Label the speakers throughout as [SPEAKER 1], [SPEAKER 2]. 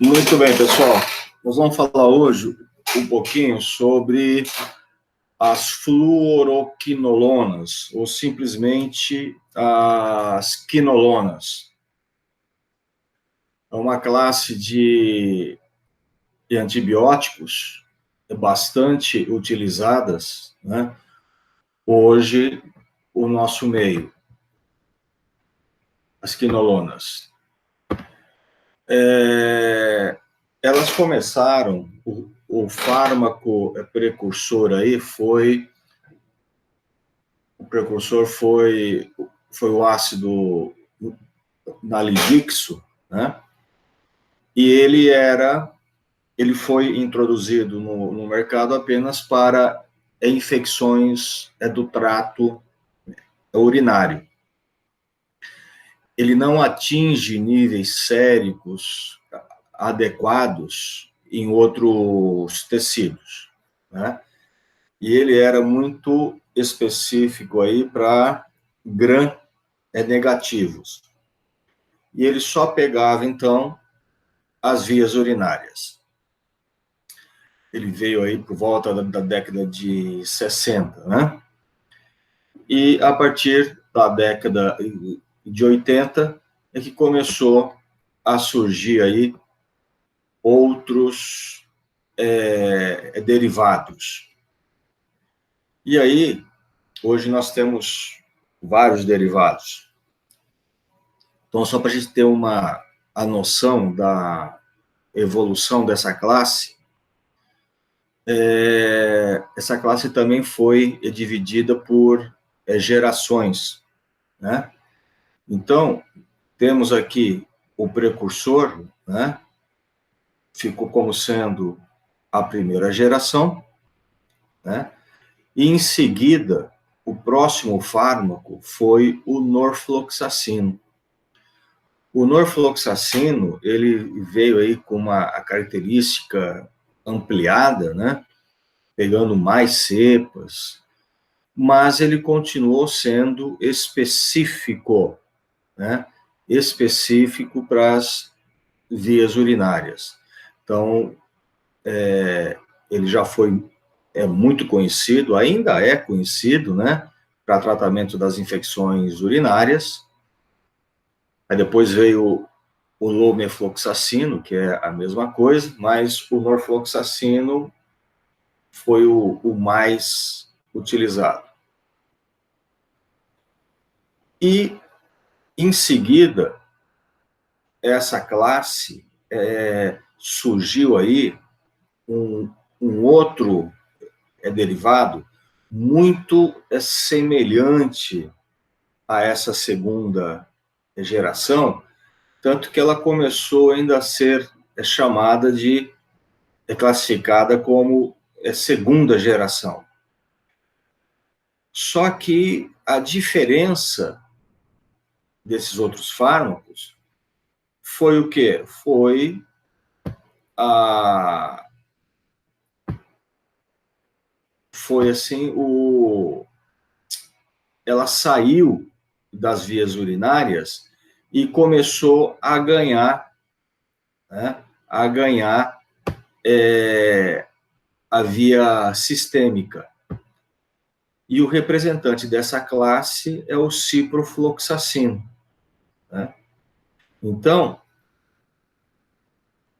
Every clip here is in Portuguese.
[SPEAKER 1] Muito bem, pessoal. Nós vamos falar hoje um pouquinho sobre as fluoroquinolonas, ou simplesmente as quinolonas. É uma classe de antibióticos bastante utilizadas, né, hoje, no nosso meio, as quinolonas. Elas começaram, o fármaco precursor aí foi o ácido nalidixo, né? E ele foi introduzido no mercado apenas para infecções do trato urinário. Ele não atinge níveis séricos adequados em outros tecidos, né? E ele era muito específico aí para gram-negativos. E ele só pegava, então, as vias urinárias. Ele veio aí por volta da década de 60, né? E a partir da década de 80 é que começou a surgir aí outros derivados. E aí, hoje nós temos vários derivados. Então, só para a gente ter a noção da evolução dessa classe, essa classe também foi dividida por gerações, né? Então, temos aqui o precursor, né? Ficou como sendo a primeira geração, né? E em seguida, o próximo fármaco foi o norfloxacino. O norfloxacino, ele veio aí com uma característica ampliada, né? Pegando mais cepas, mas ele continuou sendo específico, né? Específico para as vias urinárias. Então, ele já foi muito conhecido, ainda é conhecido, né? Para tratamento das infecções urinárias. Aí depois veio o lomefloxacino, que é a mesma coisa, mas o norfloxacino foi o mais utilizado. E, em seguida, essa classe surgiu aí um outro derivado muito semelhante a essa segunda geração, tanto que ela começou ainda a ser chamada de, classificada como segunda geração. Só que a diferença desses outros fármacos foi o quê? Foi assim, ela saiu das vias urinárias e começou a ganhar, né, a via sistêmica. E o representante dessa classe é o ciprofloxacino, né? Então,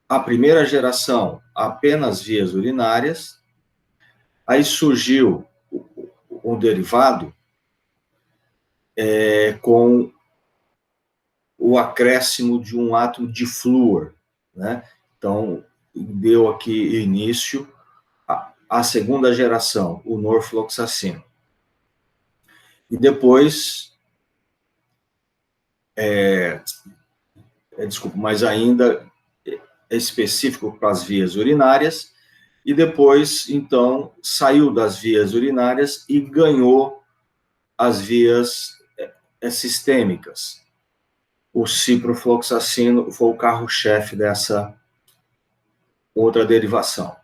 [SPEAKER 1] a primeira geração, apenas vias urinárias, aí surgiu um derivado com o acréscimo de um átomo de flúor, né? Então, deu aqui início à segunda geração, o norfloxacino. E depois, mas ainda específico para as vias urinárias, e depois, então, saiu das vias urinárias e ganhou as vias sistêmicas. O ciprofloxacino foi o carro-chefe dessa outra derivação.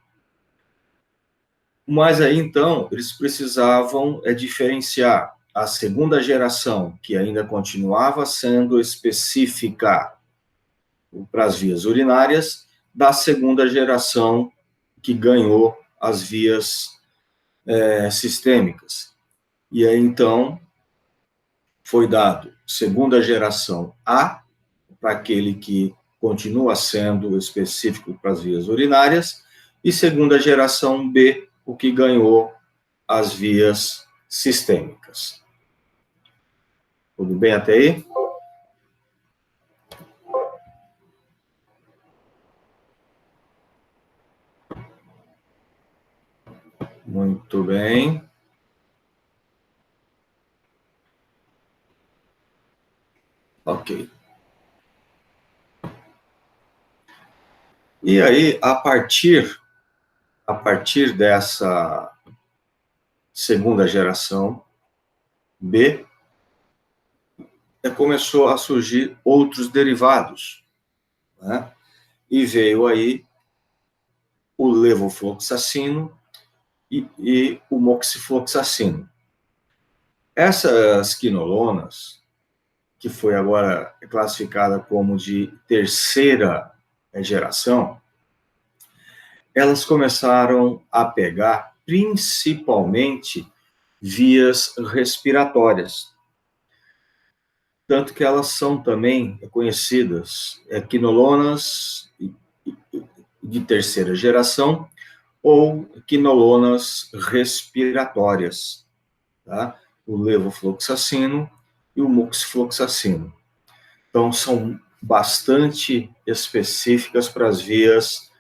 [SPEAKER 1] Mas aí, então, eles precisavam diferenciar a segunda geração, que ainda continuava sendo específica para as vias urinárias, da segunda geração que ganhou as vias sistêmicas. E aí, então, foi dado segunda geração A, para aquele que continua sendo específico para as vias urinárias, e segunda geração B, o que ganhou as vias sistêmicas. Tudo bem até aí? Muito bem. Ok. E aí, a partir dessa segunda geração B, começou a surgir outros derivados, né? E veio aí o levofloxacino e o moxifloxacino. Essas quinolonas, que foi agora classificada como de terceira geração, elas começaram a pegar principalmente vias respiratórias. Tanto que elas são também conhecidas quinolonas de terceira geração ou quinolonas respiratórias, tá? O levofloxacino e o moxifloxacino. Então, são bastante específicas para as vias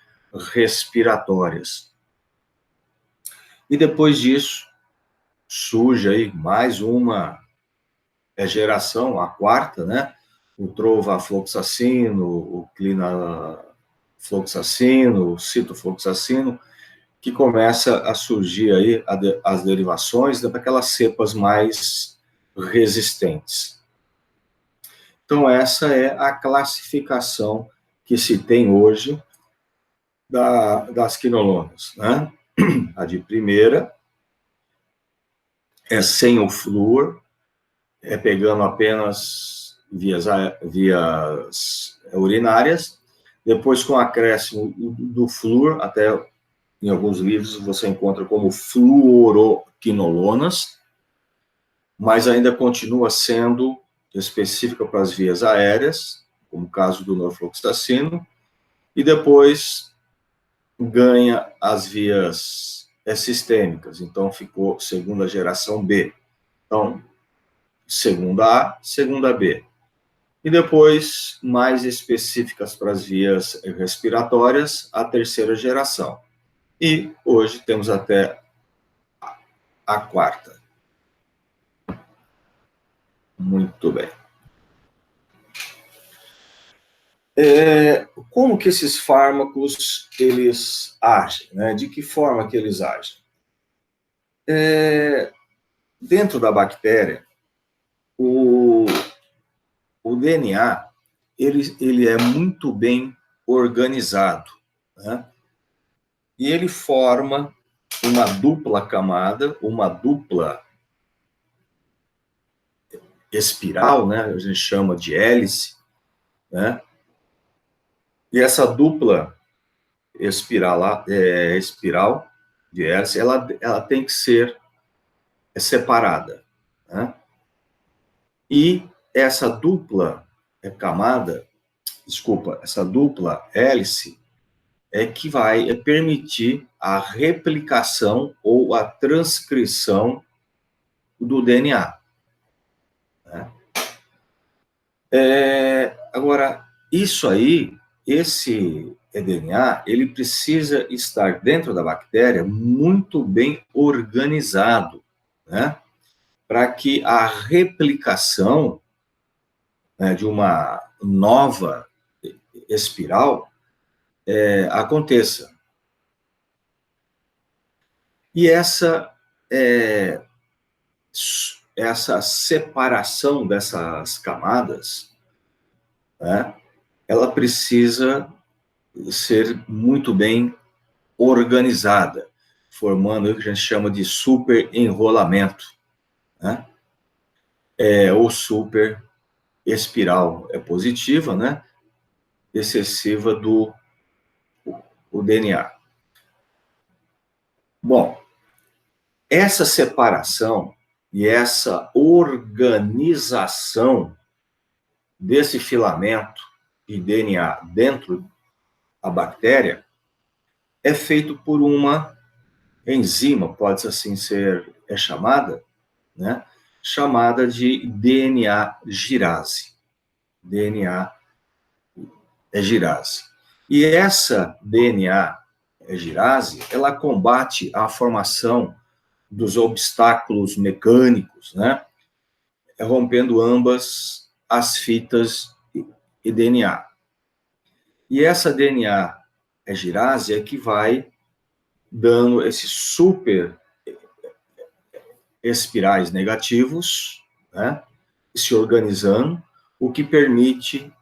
[SPEAKER 1] respiratórias. E depois disso, surge aí mais uma geração, a quarta, né? O trovafloxacino, o clinafloxacino, o citofloxacino, que começa a surgir aí as derivações daquelas cepas mais resistentes. Então, essa é a classificação que se tem hoje das quinolonas, né? A de primeira é sem o flúor, pegando apenas vias urinárias, depois com acréscimo do flúor, até em alguns livros você encontra como fluoroquinolonas, mas ainda continua sendo específica para as vias aéreas, como o caso do norfloxacino, e depois ganha as vias sistêmicas, então ficou segunda geração B. Então, segunda A, segunda B. E depois, mais específicas para as vias respiratórias, a terceira geração. E hoje temos até a quarta. Muito bem. Como que esses fármacos, eles agem, né? De que forma que eles agem? Dentro da bactéria, o DNA, ele é muito bem organizado, né? E ele forma uma dupla camada, uma dupla espiral, né? A gente chama de hélice, né? E essa dupla espiral de hélice, ela tem que ser separada, né? E essa dupla essa dupla hélice que vai permitir a replicação ou a transcrição do DNA. Né? Agora, isso aí, esse DNA, ele precisa estar dentro da bactéria muito bem organizado, né? Para que a replicação, né, de uma nova espiral aconteça. E essa separação dessas camadas, né, ela precisa ser muito bem organizada, formando o que a gente chama de superenrolamento, né? Ou super espiral positiva, né? Excessiva do o DNA. Bom, essa separação e essa organização desse filamento de DNA dentro da bactéria é feito por uma enzima, pode assim ser chamada, né? Chamada de DNA girase. DNA girase. E essa DNA girase, ela combate a formação dos obstáculos mecânicos, né? Rompendo ambas as fitas e DNA. E essa DNA girase é que vai dando esses super espirais negativos, né? Se organizando, o que permite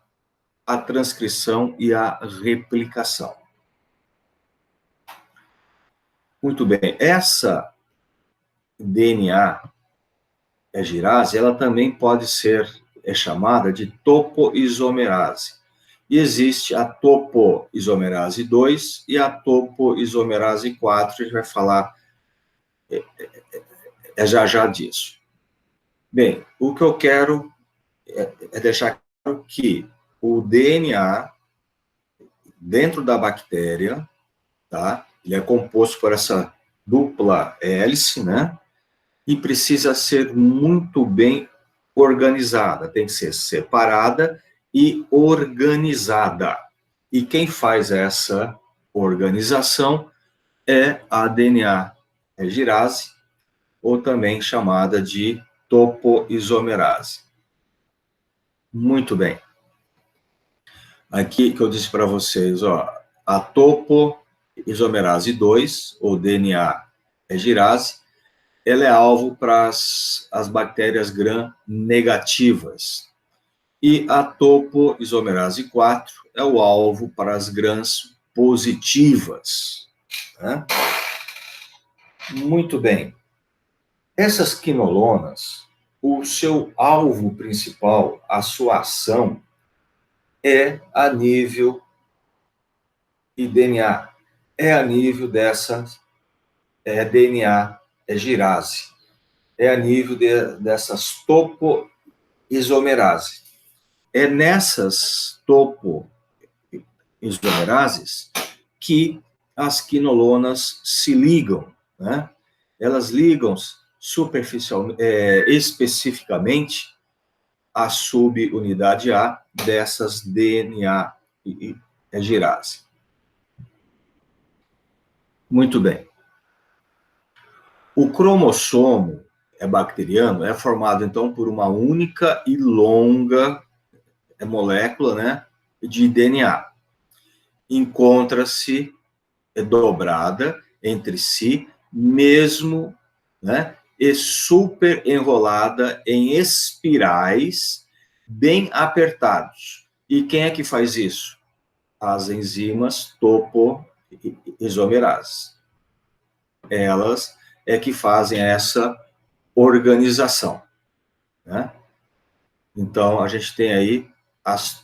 [SPEAKER 1] a transcrição e a replicação. Muito bem, essa DNA girase, ela também pode ser chamada de topoisomerase. E existe a topoisomerase 2 e a topoisomerase 4, a gente vai falar já disso. Bem, o que eu quero é deixar claro que o DNA, dentro da bactéria, tá? Ele é composto por essa dupla hélice, né? E precisa ser muito bem organizada, tem que ser separada e organizada. E quem faz essa organização é a DNA girase, ou também chamada de topoisomerase. Muito bem. Aqui que eu disse para vocês, ó, a topoisomerase 2, ou DNA girase, ela é alvo para as bactérias gram-negativas. E a topoisomerase 4 é o alvo para as gram-positivas. Né? Muito bem. Essas quinolonas, o seu alvo principal, a sua ação, é a nível de DNA, é a nível dessas DNA girase, é a nível dessas topoisomerases. É nessas topoisomerases que as quinolonas se ligam, né? Elas ligam especificamente a subunidade A dessas DNA girase. Muito bem. O cromossomo bacteriano é formado, então, por uma única e longa molécula, né, de DNA. Encontra-se dobrada entre si, mesmo, né, e super enrolada em espirais bem apertados. E quem é que faz isso? As enzimas topoisomerases. Elas é que fazem essa organização, né? Então, a gente tem aí as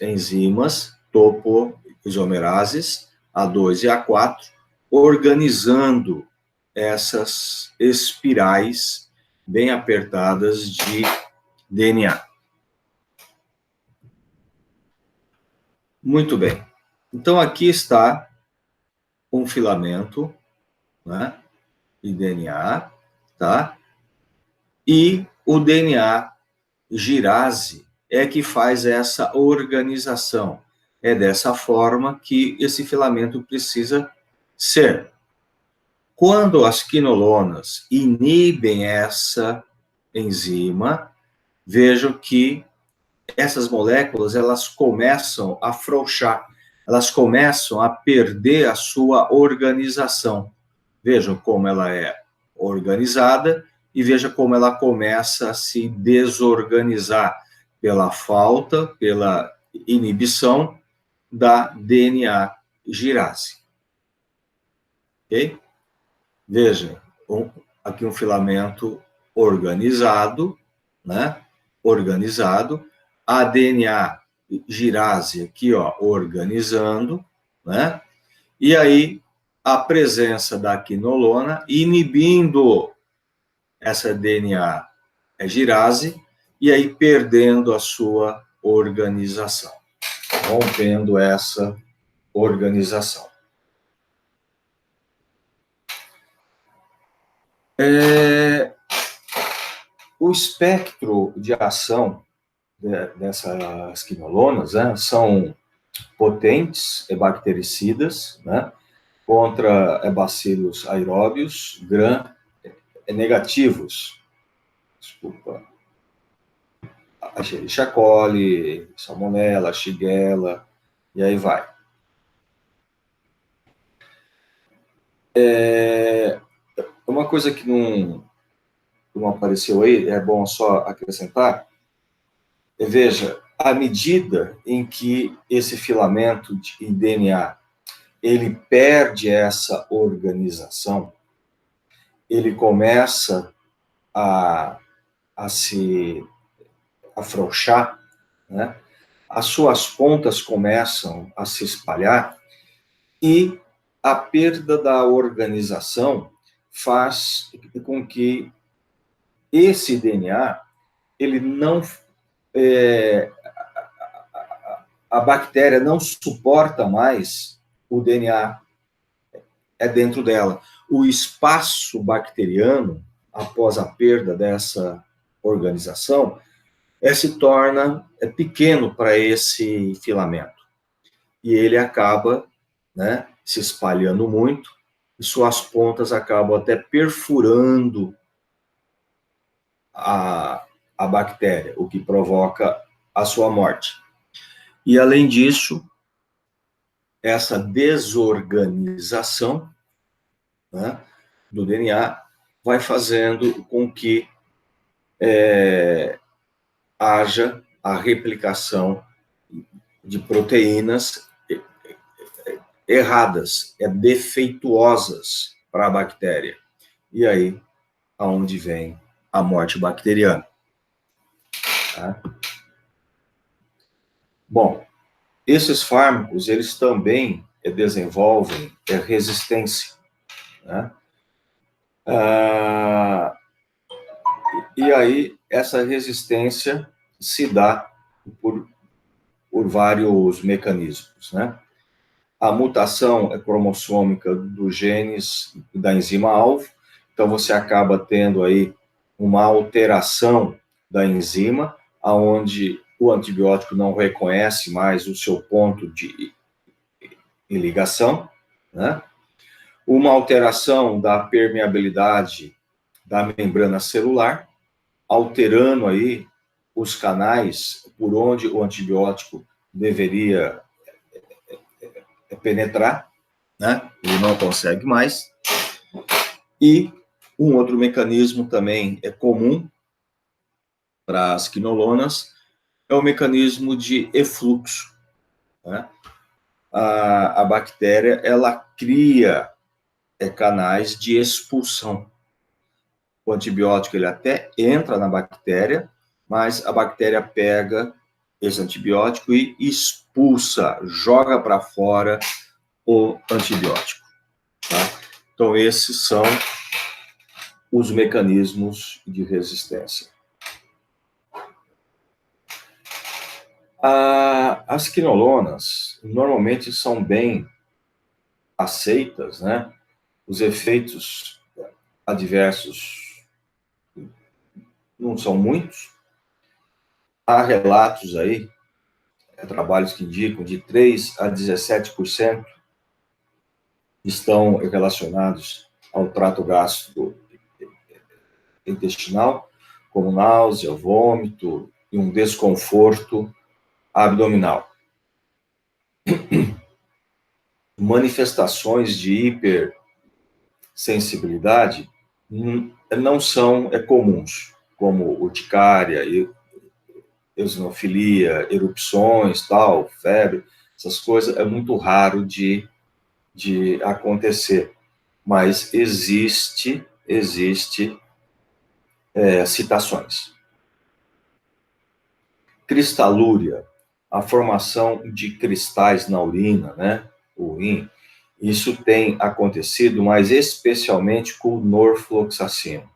[SPEAKER 1] enzimas topoisomerases, A2 e A4, organizando essas espirais bem apertadas de DNA. Muito bem. Então, aqui está um filamento, né, de DNA, tá? E o DNA girase é que faz essa organização. É dessa forma que esse filamento precisa ser. Quando as quinolonas inibem essa enzima, vejam que essas moléculas, elas começam a afrouxar, elas começam a perder a sua organização. Vejam como ela é organizada e veja como ela começa a se desorganizar pela falta, pela inibição da DNA girase. Ok? Veja, aqui um filamento organizado, né? Organizado. A DNA girase aqui, ó, organizando, né? E aí, a presença da quinolona inibindo essa DNA girase, e aí perdendo a sua organização, rompendo essa organização. O espectro de ação dessas quinolonas, né, são potentes bactericidas, né, contra bacilos aeróbios, gram-negativos, desculpa, a Escherichia coli, Salmonella, Shigella, e aí vai. Uma coisa que não apareceu aí, é bom só acrescentar, veja, à medida em que esse filamento de DNA ele perde essa organização, ele começa a se afrouxar, né? As suas pontas começam a se espalhar e a perda da organização faz com que esse DNA, ele não, a bactéria não suporta mais o DNA dentro dela. O espaço bacteriano, após a perda dessa organização, se torna pequeno para esse filamento. E ele acaba, né, se espalhando muito, e suas pontas acabam até perfurando a bactéria, o que provoca a sua morte. E, além disso, essa desorganização, né, do DNA vai fazendo com que haja a replicação de proteínas erradas, defeituosas para a bactéria. E aí, aonde vem a morte bacteriana. Tá? Bom, esses fármacos, eles também desenvolvem resistência, né? E aí, essa resistência se dá por vários mecanismos, né? A mutação cromossômica dos genes da enzima-alvo, então você acaba tendo aí uma alteração da enzima, aonde o antibiótico não reconhece mais o seu ponto de ligação, né? Uma alteração da permeabilidade da membrana celular, alterando aí os canais por onde o antibiótico deveria penetrar, né? Ele não consegue mais. E um outro mecanismo também comum para as quinolonas é o mecanismo de efluxo, né? A bactéria, ela cria canais de expulsão. O antibiótico, ele até entra na bactéria, mas a bactéria pega esse antibiótico e expulsa, joga para fora o antibiótico. Tá? Então, esses são os mecanismos de resistência. As quinolonas normalmente são bem aceitas, né? Os efeitos adversos não são muitos. Há relatos aí, trabalhos que indicam de 3 a 17% estão relacionados ao trato gastrointestinal, como náusea, vômito e um desconforto abdominal. Manifestações de hipersensibilidade não são comuns, como urticária, eosinofilia, erupções, tal, febre, essas coisas é muito raro de acontecer, mas existe citações. Cristalúria, a formação de cristais na urina, né? o rim, isso tem acontecido, mas especialmente com o norfloxacino,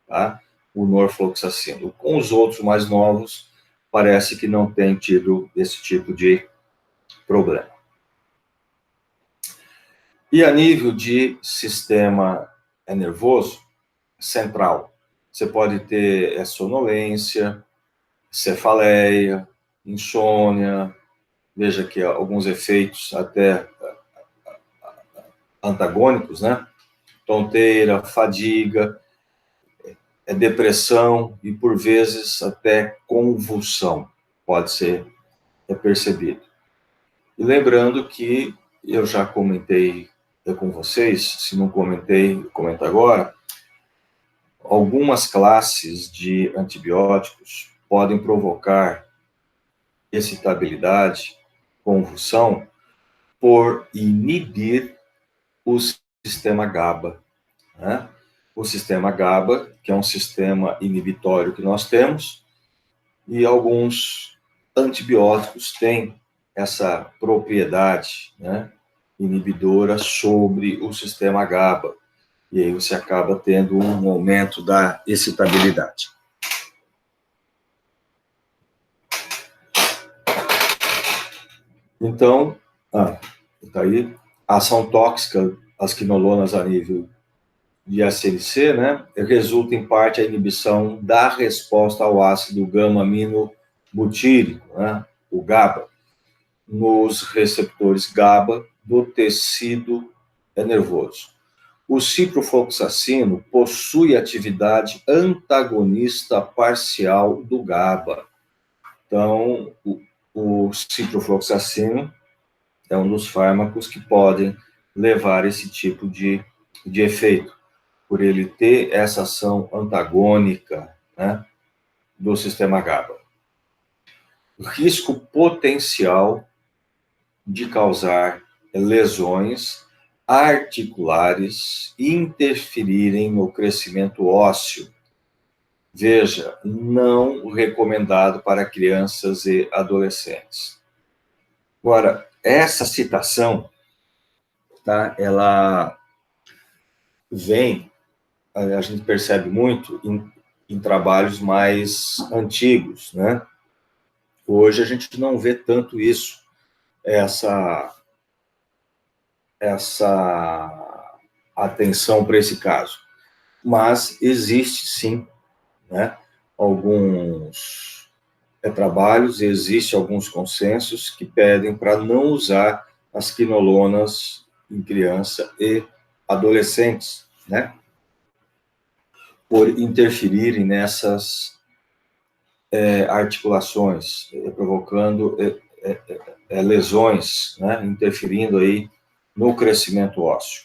[SPEAKER 1] tá? O norfloxacino. Com os outros mais novos, parece que não tem tido esse tipo de problema. E a nível de sistema nervoso central, você pode ter sonolência, cefaleia, insônia, veja que alguns efeitos até antagônicos, né? Tonteira, fadiga, depressão e, por vezes, até convulsão pode ser percebido. E lembrando que eu já comentei com vocês, se não comentei, comento agora, algumas classes de antibióticos podem provocar excitabilidade, convulsão, por inibir o sistema GABA, né? O sistema GABA, que é um sistema inibitório que nós temos, e alguns antibióticos têm essa propriedade, né, inibidora sobre o sistema GABA, e aí você acaba tendo um aumento da excitabilidade. Então, tá aí, a ação tóxica, as quinolonas a nível de ACLC, né, resulta em parte a inibição da resposta ao ácido gama-aminobutírico, né, o GABA, nos receptores GABA do tecido nervoso. O ciprofloxacino possui atividade antagonista parcial do GABA. Então, o ciprofloxacino é um dos fármacos que podem levar esse tipo de efeito, por ele ter essa ação antagônica, né, do sistema GABA. O risco potencial de causar lesões articulares e interferirem no crescimento ósseo. Veja, não recomendado para crianças e adolescentes. Agora, essa citação, tá, ela vem, a gente percebe muito em trabalhos mais antigos, né? Hoje a gente não vê tanto isso, essa atenção para esse caso. Mas existe, sim, né, alguns trabalhos, existe alguns consensos que pedem para não usar as quinolonas em criança e adolescentes, né, por interferirem nessas articulações, provocando lesões, né, interferindo aí no crescimento ósseo.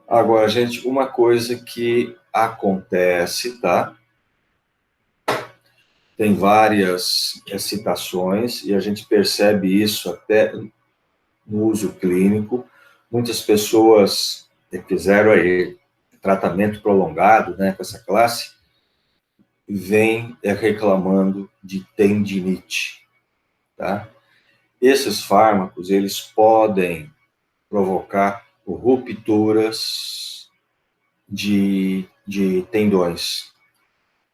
[SPEAKER 1] Agora, gente, uma coisa que acontece, tá? Tem várias citações e a gente percebe isso até no uso clínico. Muitas pessoas fizeram aí tratamento prolongado, né, com essa classe, e vêm reclamando de tendinite, tá? Esses fármacos, eles podem provocar rupturas de tendões.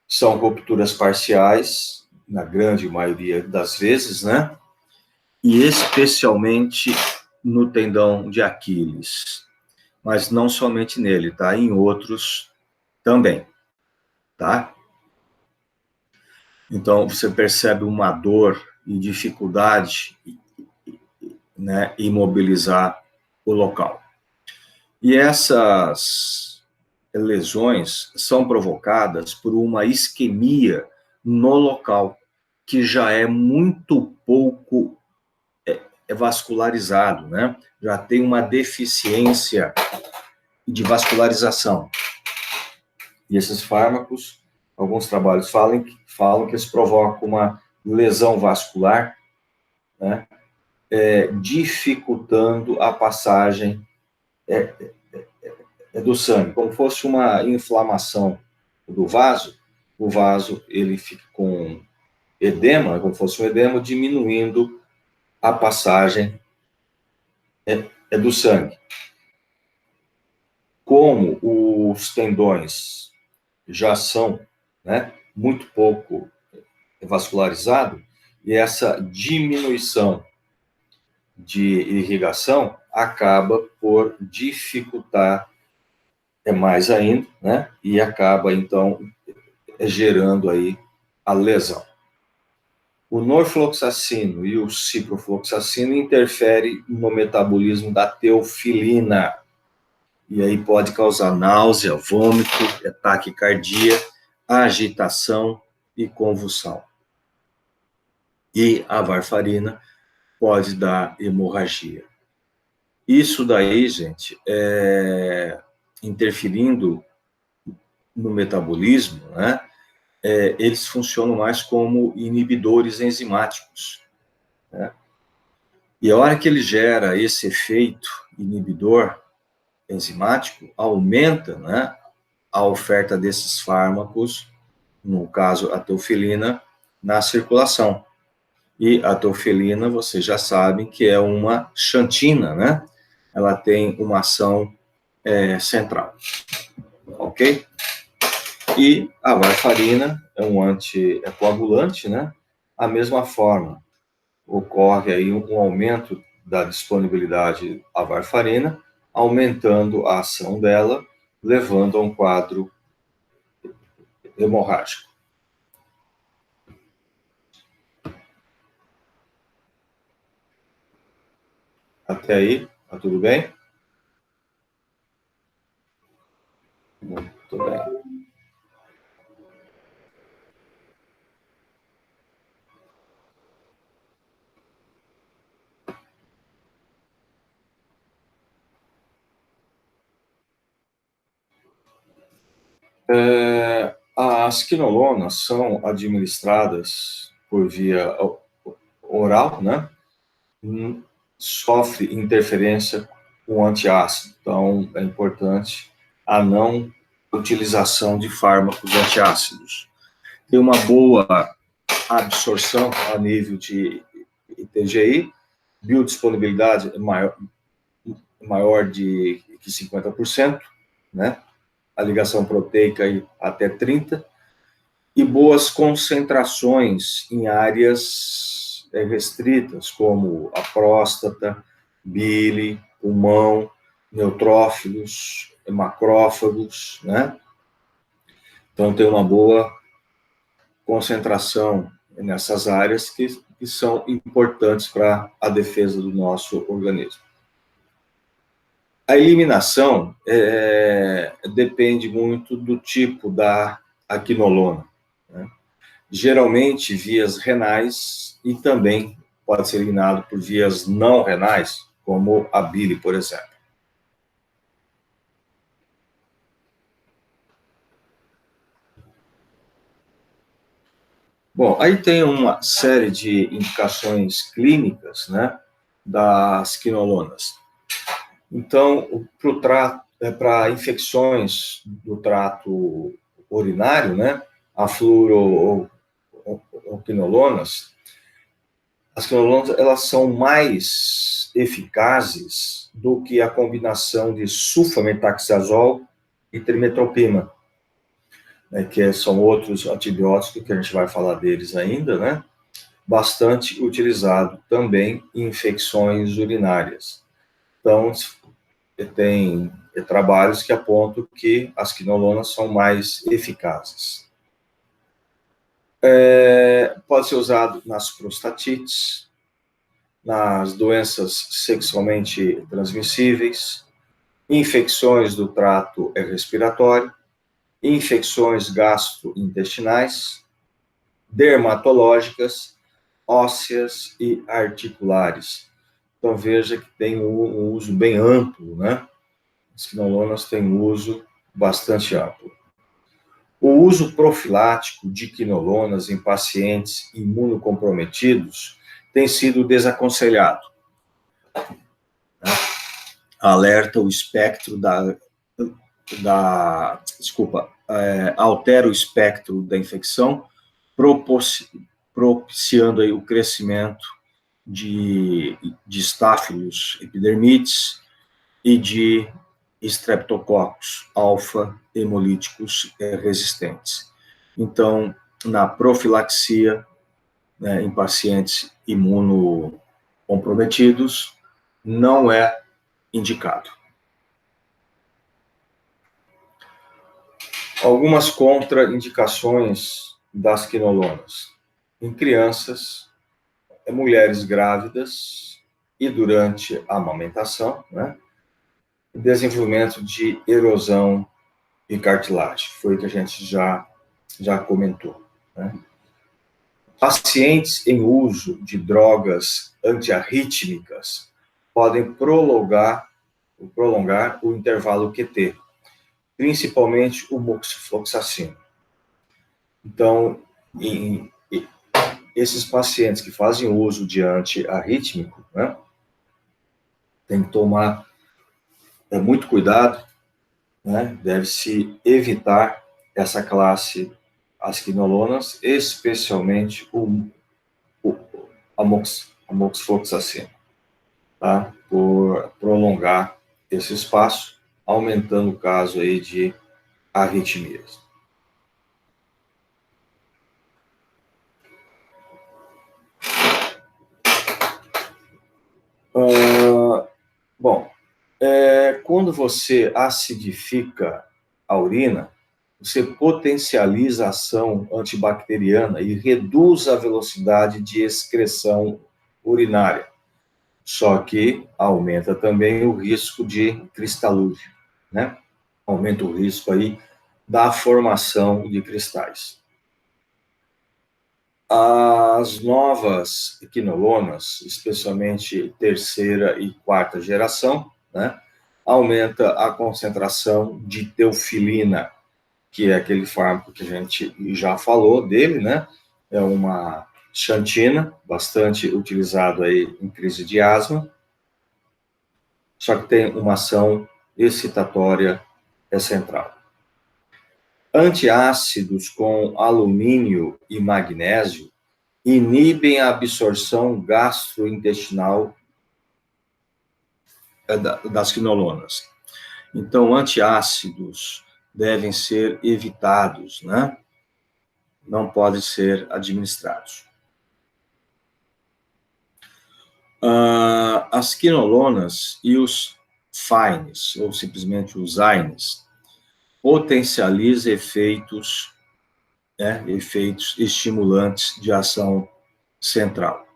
[SPEAKER 1] São rupturas parciais, na grande maioria das vezes, né? E especialmente no tendão de Aquiles. Mas não somente nele, tá? Em outros também, tá? Então, você percebe uma dor e dificuldade, né, em mobilizar o local. E essas lesões são provocadas por uma isquemia no local, que já é muito pouco vascularizado, né? Já tem uma deficiência de vascularização. E esses fármacos, alguns trabalhos falam que eles provocam uma lesão vascular, né? Dificultando a passagem do sangue, como fosse uma inflamação do vaso. O vaso ele fica com edema, como fosse um edema, diminuindo a passagem do sangue. Como os tendões já são, né, muito pouco vascularizados, e essa diminuição de irrigação acaba por dificultar mais ainda, né, e acaba, então, gerando aí a lesão. O norfloxacino e o ciprofloxacino interferem no metabolismo da teofilina, e aí pode causar náusea, vômito, taquicardia, agitação e convulsão. E a varfarina pode dar hemorragia. Isso daí, gente, interferindo no metabolismo, né, eles funcionam mais como inibidores enzimáticos, né? E a hora que ele gera esse efeito inibidor enzimático, aumenta, né, a oferta desses fármacos, no caso a teofilina, na circulação. E a teofilina, vocês já sabem que é uma xantina, né? Ela tem uma ação central, ok? E a varfarina é um anticoagulante, né? A mesma forma, ocorre aí um aumento da disponibilidade da varfarina, aumentando a ação dela, levando a um quadro hemorrágico. Até aí, tá tudo bem? Muito bem. As quinolonas são administradas por via oral, né? Sofre interferência com antiácido, então é importante a não utilização de fármacos antiácidos. Tem uma boa absorção a nível de ITGI, biodisponibilidade maior de 50%, né? A ligação proteica aí até 30%, e boas concentrações em áreas restritas, como a próstata, bile, pulmão, neutrófilos, macrófagos, né? Então, tem uma boa concentração nessas áreas que são importantes para a defesa do nosso organismo. A eliminação depende muito do tipo da quinolona, né? Geralmente vias renais, e também pode ser eliminado por vias não renais, como a bile, por exemplo. Bom, aí tem uma série de indicações clínicas, né, das quinolonas. Então, para infecções do trato urinário, né, a fluoroquinolonas, as quinolonas, elas são mais eficazes do que a combinação de sulfametaxazol e trimetopima, né, que são outros antibióticos que a gente vai falar deles ainda, né, bastante utilizado também em infecções urinárias. Então, tem trabalhos que apontam que as quinolonas são mais eficazes. Pode ser usado nas prostatites, nas doenças sexualmente transmissíveis, infecções do trato respiratório, infecções gastrointestinais, dermatológicas, ósseas e articulares. Então, veja que tem um uso bem amplo, né? As quinolonas têm um uso bastante amplo. O uso profilático de quinolonas em pacientes imunocomprometidos tem sido desaconselhado. Alerta o espectro altera o espectro da infecção, propiciando aí o crescimento de Staphylococcus epidermidis e de Streptococcus alfa hemolíticos resistentes. Então, na profilaxia, né, em pacientes imunocomprometidos, não é indicado. Algumas contraindicações das quinolonas. Em crianças, mulheres grávidas e durante a amamentação, né, desenvolvimento de erosão e cartilagem, foi o que a gente já comentou, né? Pacientes em uso de drogas antiarrítmicas podem prolongar o intervalo QT, principalmente o moxifloxacino. Então, esses pacientes que fazem uso de antiarrítmico, né, tem que tomar muito cuidado, né, deve-se evitar essa classe, as quinolonas, especialmente a moxifloxacino, tá, por prolongar esse espaço, aumentando o caso aí de arritmias. Bom, quando você acidifica a urina, você potencializa a ação antibacteriana e reduz a velocidade de excreção urinária. Só que aumenta também o risco de cristalúrgico, né? Aumenta o risco aí da formação de cristais. As novas quinolonas, especialmente terceira e quarta geração, né, aumenta a concentração de teofilina, que é aquele fármaco que a gente já falou dele, né? É uma xantina, bastante utilizado aí em crise de asma, só que tem uma ação excitatória central. Antiácidos com alumínio e magnésio inibem a absorção gastrointestinal das quinolonas. Então, antiácidos devem ser evitados, né? Não podem ser administrados. As quinolonas e os FINES, ou simplesmente os AINES, potencializam efeitos estimulantes de ação central.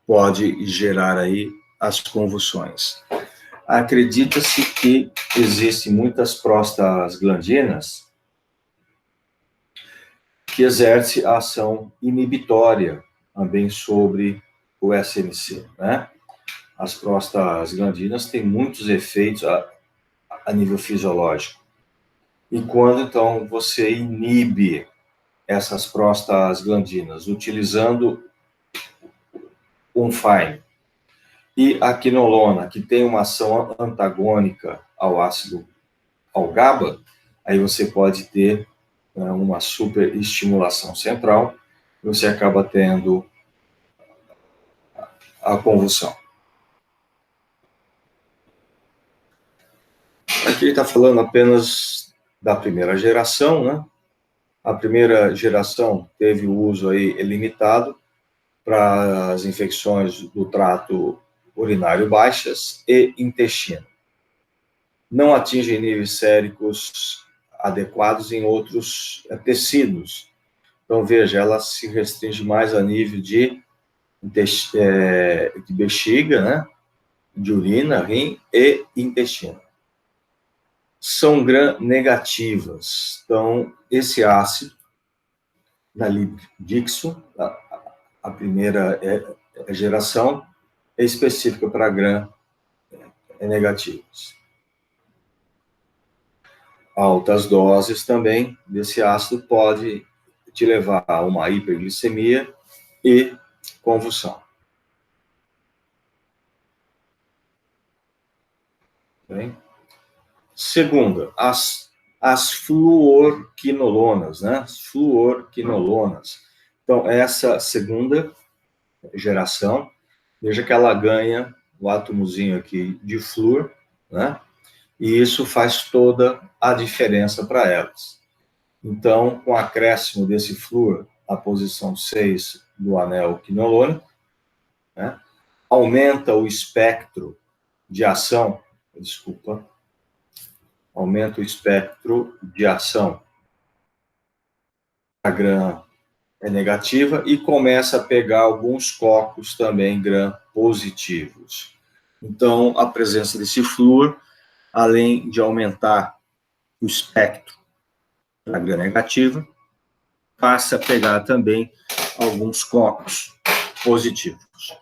[SPEAKER 1] Pode gerar aí as convulsões. Acredita-se que existem muitas prostaglandinas que exercem a ação inibitória também sobre o SNC, né? As prostaglandinas têm muitos efeitos a nível fisiológico. E quando, então, você inibe essas prostaglandinas utilizando um FINE e a quinolona, que tem uma ação antagônica ao GABA, aí você pode ter uma superestimulação central, e você acaba tendo a convulsão. Aqui ele está falando apenas da primeira geração, né? A primeira geração teve o uso aí limitado para as infecções do trato urinário baixas e intestino. Não atinge níveis séricos adequados em outros tecidos. Então, veja, ela se restringe mais a nível de bexiga, né? De urina, rim e intestino. São gram-negativas. Então, esse ácido, nalipdixo, a primeira geração, é específica para gram-negativos. Altas doses também desse ácido pode te levar a uma hiperglicemia e convulsão. Bem? Segunda, as fluorquinolonas, né? As fluorquinolonas. Então, essa segunda geração, veja que ela ganha o átomozinho aqui de flúor, né? E isso faz toda a diferença para elas. Então, com o acréscimo desse flúor, a posição 6 do anel quinolonico, né, aumenta o espectro de ação, aumenta o espectro de ação da gram é negativa e começa a pegar alguns cocos também gram positivos. Então, a presença desse flúor, além de aumentar o espectro da gram negativa, passa a pegar também alguns cocos positivos.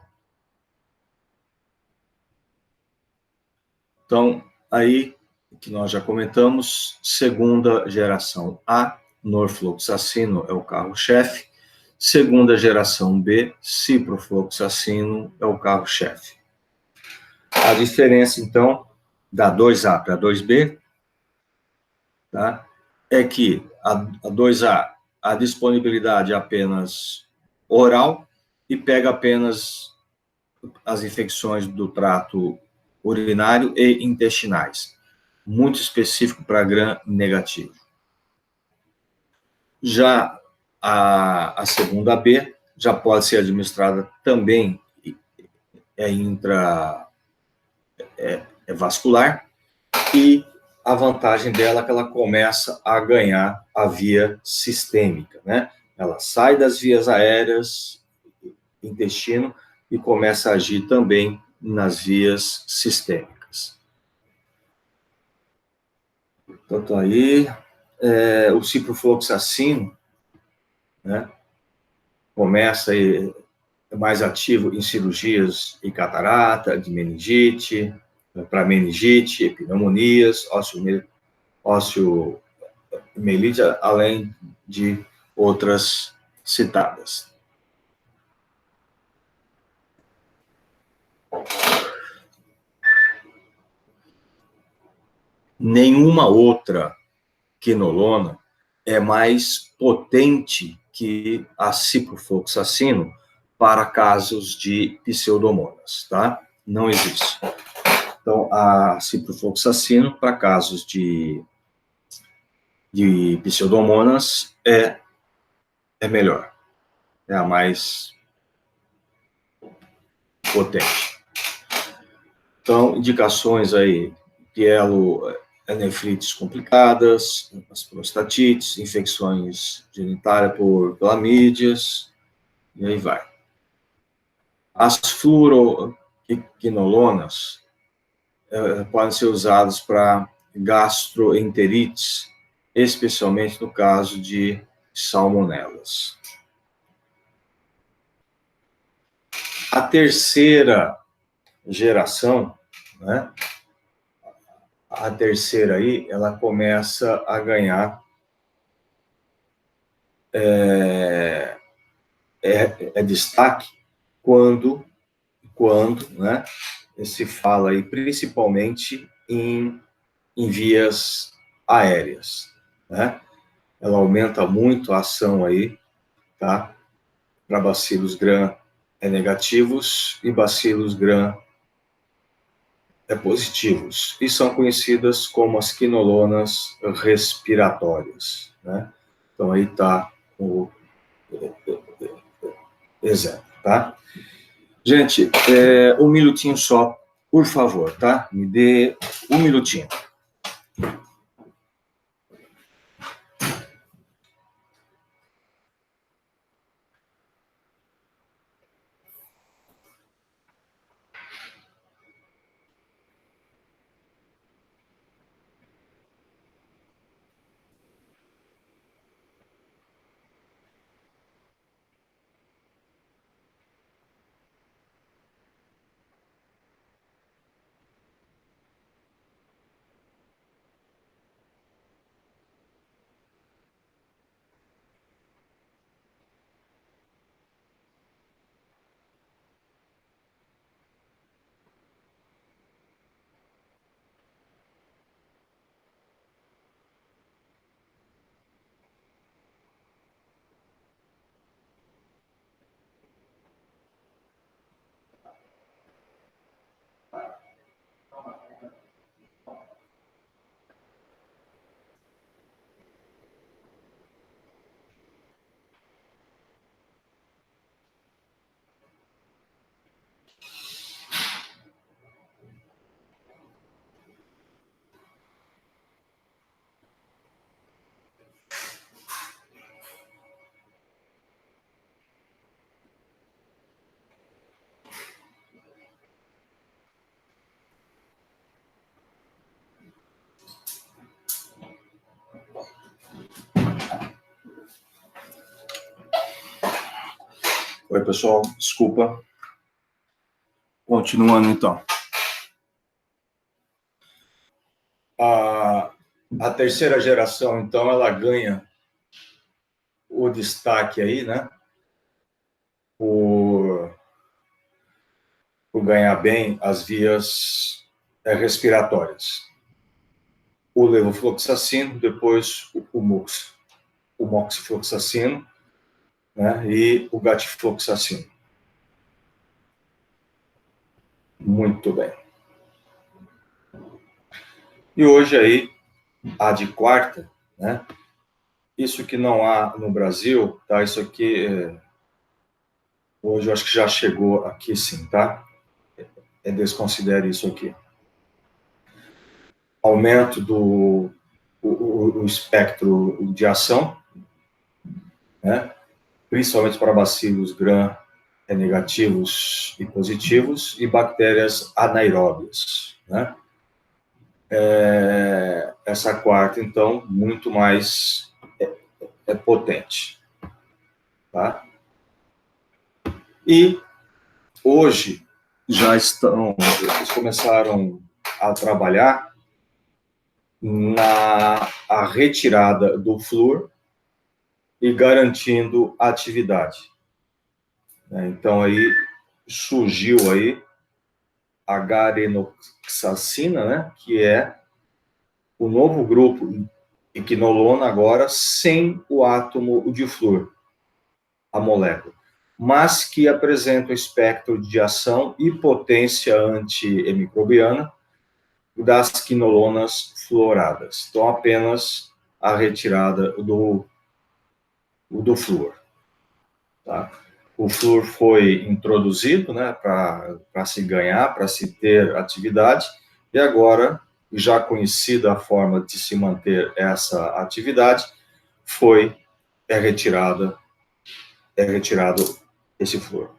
[SPEAKER 1] Então, aí que nós já comentamos, segunda geração A, norfloxacino é o carro-chefe, segunda geração B, ciprofloxacino é o carro-chefe. A diferença, então, da 2A para 2B, tá, é que a 2A, a disponibilidade é apenas oral e pega apenas as infecções do trato urinário e intestinais, muito específico para gram negativo. Já a segunda B já pode ser administrada também vascular, e a vantagem dela é que ela começa a ganhar a via sistêmica, né? Ela sai das vias aéreas, intestino, e começa a agir também nas vias sistêmicas. Portanto, aí, o ciprofloxacino, né, começa é mais ativo em cirurgias de catarata, de meningite, para meningite, pneumonias, osteomielite, além de outras citadas. Nenhuma outra quinolona é mais potente que a ciprofloxacino para casos de pseudomonas, tá? Não existe. Então, a ciprofloxacino para casos de pseudomonas é melhor, é a mais potente. Então, indicações aí, pielonefrites complicadas, as prostatites, infecções genitárias por clamídias, e aí vai. As fluoroquinolonas podem ser usadas para gastroenterites, especialmente no caso de salmonelas. A terceira geração, né? A terceira aí, ela começa a ganhar destaque quando, né, se fala aí principalmente em vias aéreas, né? Ela aumenta muito a ação aí, tá? Para bacilos gram negativos e bacilos gram positivos, e são conhecidas como as quinolonas respiratórias, né? Então aí está o exemplo, tá? Gente, um minutinho só, por favor, tá? Me dê um minutinho. Oi, pessoal, desculpa. Continuando, então. A terceira geração, então, ela ganha o destaque aí, né? Por ganhar bem as vias respiratórias. O levofloxacino, depois o moxifloxacino, né? E o gatifloxacino. Muito bem. E hoje aí, a de quarta, né? Isso que não há no Brasil, tá? Isso aqui, hoje eu acho que já chegou aqui sim, tá? Desconsidere isso aqui. Aumento do o espectro de ação, né? Principalmente para bacilos gram-negativos e positivos e bactérias anaeróbias, né? Essa quarta, então, muito mais potente, tá? E hoje eles começaram a trabalhar na a retirada do flúor e garantindo a atividade. Então, aí surgiu aí a garenoxacina, né, que é o novo grupo equinolona agora sem o átomo de flúor, a molécula, mas que apresenta o espectro de ação e potência antimicrobiana das quinolonas fluoradas. Então, apenas a retirada do flúor. Tá? O flúor foi introduzido, né, para se ganhar, para se ter atividade, e agora, já conhecida a forma de se manter essa atividade, é retirado esse flúor.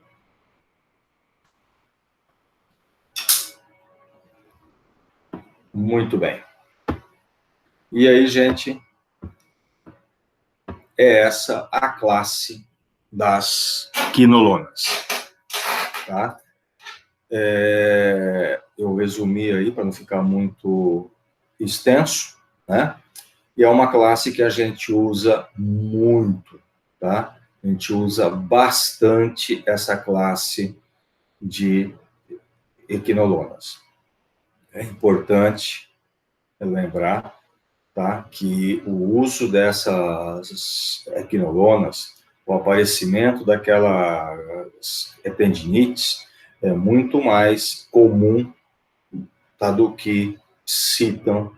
[SPEAKER 1] Muito bem. E aí, gente, é essa a classe das quinolonas. Tá? Eu resumi aí para não ficar muito extenso, né? E é uma classe que a gente usa muito, tá? A gente usa bastante essa classe de equinolonas. É importante lembrar, tá, que o uso dessas equinolonas, o aparecimento daquelas tendinites é muito mais comum, tá, do que citam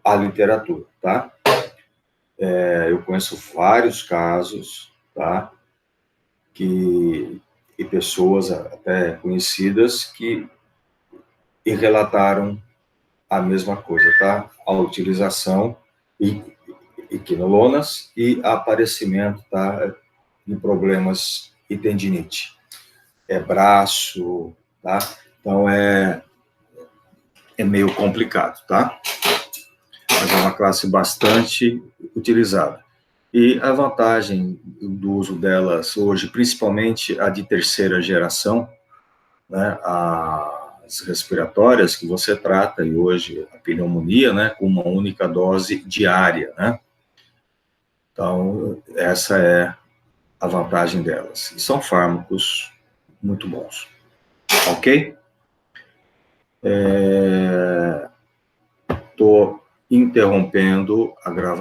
[SPEAKER 1] a literatura, tá? Eu conheço vários casos, tá, e pessoas até conhecidas que relataram a mesma coisa, tá? A utilização de quinolonas e aparecimento, tá, de problemas de tendinite. Braço, tá? Então, é meio complicado, tá? Mas é uma classe bastante utilizada. E a vantagem do uso delas hoje, principalmente a de terceira geração, né, as respiratórias que você trata, e hoje a pneumonia, né, com uma única dose diária, né? Então, essa é a vantagem delas. E são fármacos muito bons. Ok? Estou interrompendo a gravação.